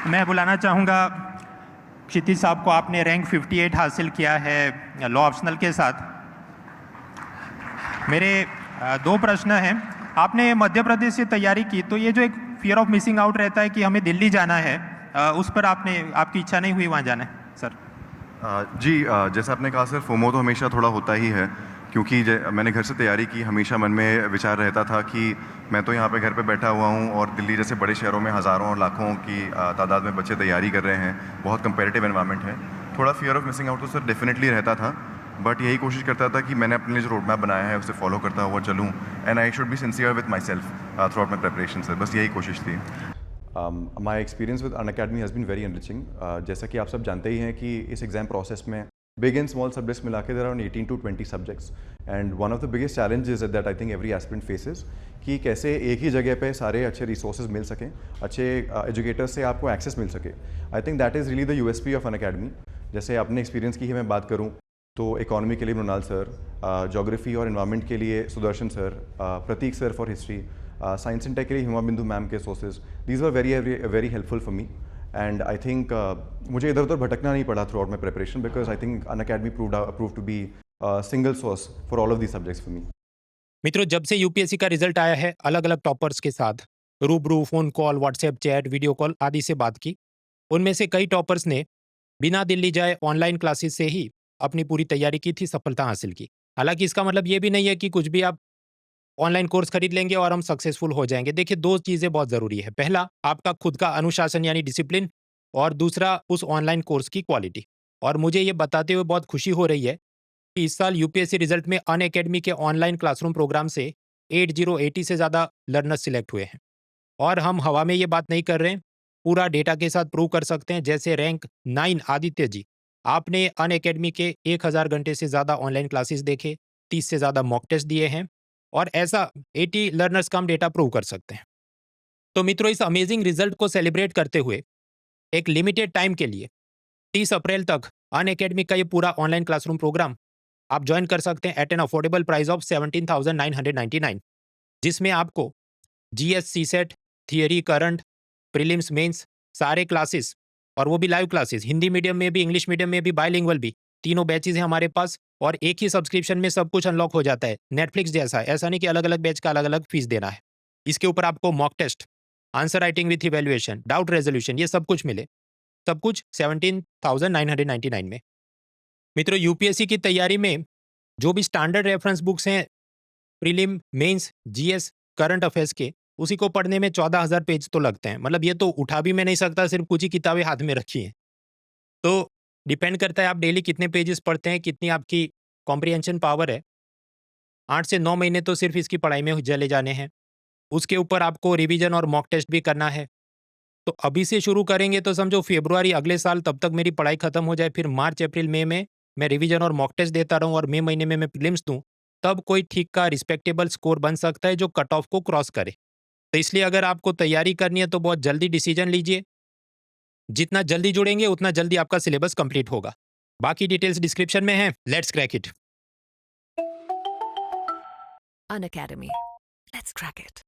मैं बुलाना चाहूँगा क्षितिज साहब को। आपने रैंक 58 हासिल किया है लॉ ऑप्शनल के साथ। मेरे दो प्रश्न हैं। आपने मध्य प्रदेश से तैयारी की, तो ये जो एक फियर ऑफ मिसिंग आउट रहता है कि हमें दिल्ली जाना है, उस पर आपकी इच्छा नहीं हुई वहाँ जाना है सर? जी, जैसा आपने कहा सर, फोमो तो हमेशा थोड़ा होता ही है, क्योंकि मैंने घर से तैयारी की, हमेशा मन में विचार रहता था कि मैं तो यहाँ पे घर पे बैठा हुआ हूँ और दिल्ली जैसे बड़े शहरों में हज़ारों और लाखों की तादाद में बच्चे तैयारी कर रहे हैं, बहुत कंपेरेटिव एनवायरनमेंट है। थोड़ा फियर ऑफ मिसिंग आउट तो सर डेफिनेटली रहता था, बट यही कोशिश करता था कि मैंने अपने लिए जो रोड मैप बनाया है उसे फॉलो करता हुआ चलूँ, and I should be sincere with myself throughout my preparation sir, बस यही कोशिश थी। My experience with Unacademy has been very enriching. जैसा कि आप सब जानते ही हैं कि इस एग्जाम प्रोसेस में बिग एंड स्मॉल सब्जेक्ट्स मिला के there are 18 to 20 subjects, and one of the biggest challenges that I think every aspirant faces कि कैसे एक ही जगह पे सारे अच्छे रिसोर्सेज मिल सकें, अच्छे एजुकेटर्स से आपको एक्सेस मिल सके। I think that is really the USP of Unacademy. जैसे अपने एक्सपीरियंस की ही मैं बात करूँ तो इकोनॉमी के लिए मृणाल सर, जोग्राफी और इन्वायरमेंट के लिए Sudarshan sir, Pratik sir for history, science and tech के लिए हिमा बिंदु मैम के sources, these were very helpful for me. And I think मुझे इधर उधर भटकना नहीं पड़ा throughout my preparation, because I think Unacademy prove to be single source for all of these subjects for me. मित्रों, जब से यूपीएससी का रिजल्ट आया है, अलग अलग टॉपर्स के साथ रूबरू, phone call, WhatsApp chat, video call आदि से बात की। उनमें से कई टॉपर्स ने बिना दिल्ली जाए ऑनलाइन क्लासेस से ही अपनी पूरी तैयारी की थी, सफलता हासिल की। हालांकि इसका मतलब ये भी नहीं है कि कुछ भी आप ऑनलाइन कोर्स खरीद लेंगे और हम सक्सेसफुल हो जाएंगे। देखिए, दो चीजें बहुत जरूरी है। पहला, आपका खुद का अनुशासन यानी डिसिप्लिन, और दूसरा उस ऑनलाइन कोर्स की क्वालिटी। और मुझे ये बताते हुए बहुत खुशी हो रही है कि इस साल यूपीएससी रिजल्ट में अनअकैडमी के ऑनलाइन क्लासरूम प्रोग्राम से 8080 से ज़्यादा लर्नर्स सिलेक्ट हुए हैं। और हम हवा में ये बात नहीं कर रहे हैं, पूरा डेटा के साथ प्रूव कर सकते हैं। जैसे रैंक 9 आदित्य जी, आपने अनअकैडमी के 1000 घंटे से ज़्यादा ऑनलाइन क्लासेस देखे, 30 से ज़्यादा मॉक टेस्ट दिए हैं, और ऐसा 80 लर्नर्स का हम डेटा प्रूव कर सकते हैं। तो मित्रों, इस अमेजिंग रिजल्ट को सेलिब्रेट करते हुए एक लिमिटेड टाइम के लिए 30 अप्रैल तक अनअकैडमी का ये पूरा ऑनलाइन क्लासरूम प्रोग्राम आप ज्वाइन कर सकते हैं at an affordable price of 17,999, जिसमें आपको GS, CSAT, theory, current, prelims, mains सारे क्लासेस, और वो भी लाइव क्लासेस, हिंदी मीडियम में भी, इंग्लिश मीडियम में भी, बायलिंगुअल भी, तीनों बैचेज हैं हमारे पास। और एक ही सब्सक्रिप्शन में सब कुछ अनलॉक हो जाता है, नेटफ्लिक्स जैसा। ऐसा नहीं कि अलग अलग बैच का अलग अलग फीस देना है। इसके ऊपर आपको mock test, answer writing with evaluation, doubt resolution, ये सब कुछ मिले। सब कुछ 17,999 में। मित्रों, यूपीएससी की तैयारी में जो भी स्टैंडर्ड रेफरेंस बुक्स हैं prelim, mains, GS, current affairs के, उसी को पढ़ने में 14,000 पेज तो लगते हैं। मतलब ये तो उठा भी मैं नहीं सकता, सिर्फ कुछ ही किताबें हाथ में रखी हैं। तो डिपेंड करता है आप डेली कितने पेजेस पढ़ते हैं, कितनी आपकी कॉम्प्रिहेंशन पावर है। 8 से 9 महीने तो सिर्फ इसकी पढ़ाई में चले जाने हैं। उसके ऊपर आपको रिवीजन और मॉक टेस्ट भी करना है। तो अभी से शुरू करेंगे तो समझो फरवरी अगले साल तब तक मेरी पढ़ाई खत्म हो जाए, फिर मार्च, अप्रैल, मई में मैं रिवीजन और मॉक टेस्ट देता रहूं, और मई महीने में मैं प्रीलिम्स दूं, तब कोई ठीक का रिस्पेक्टेबल स्कोर बन सकता है जो कट ऑफ को क्रॉस करे। तो इसलिए अगर आपको तैयारी करनी है तो बहुत जल्दी डिसीजन लीजिए। जितना जल्दी जुड़ेंगे उतना जल्दी आपका सिलेबस कंप्लीट होगा। बाकी डिटेल्स डिस्क्रिप्शन में है। Let's crack it. Unacademy. Let's crack it.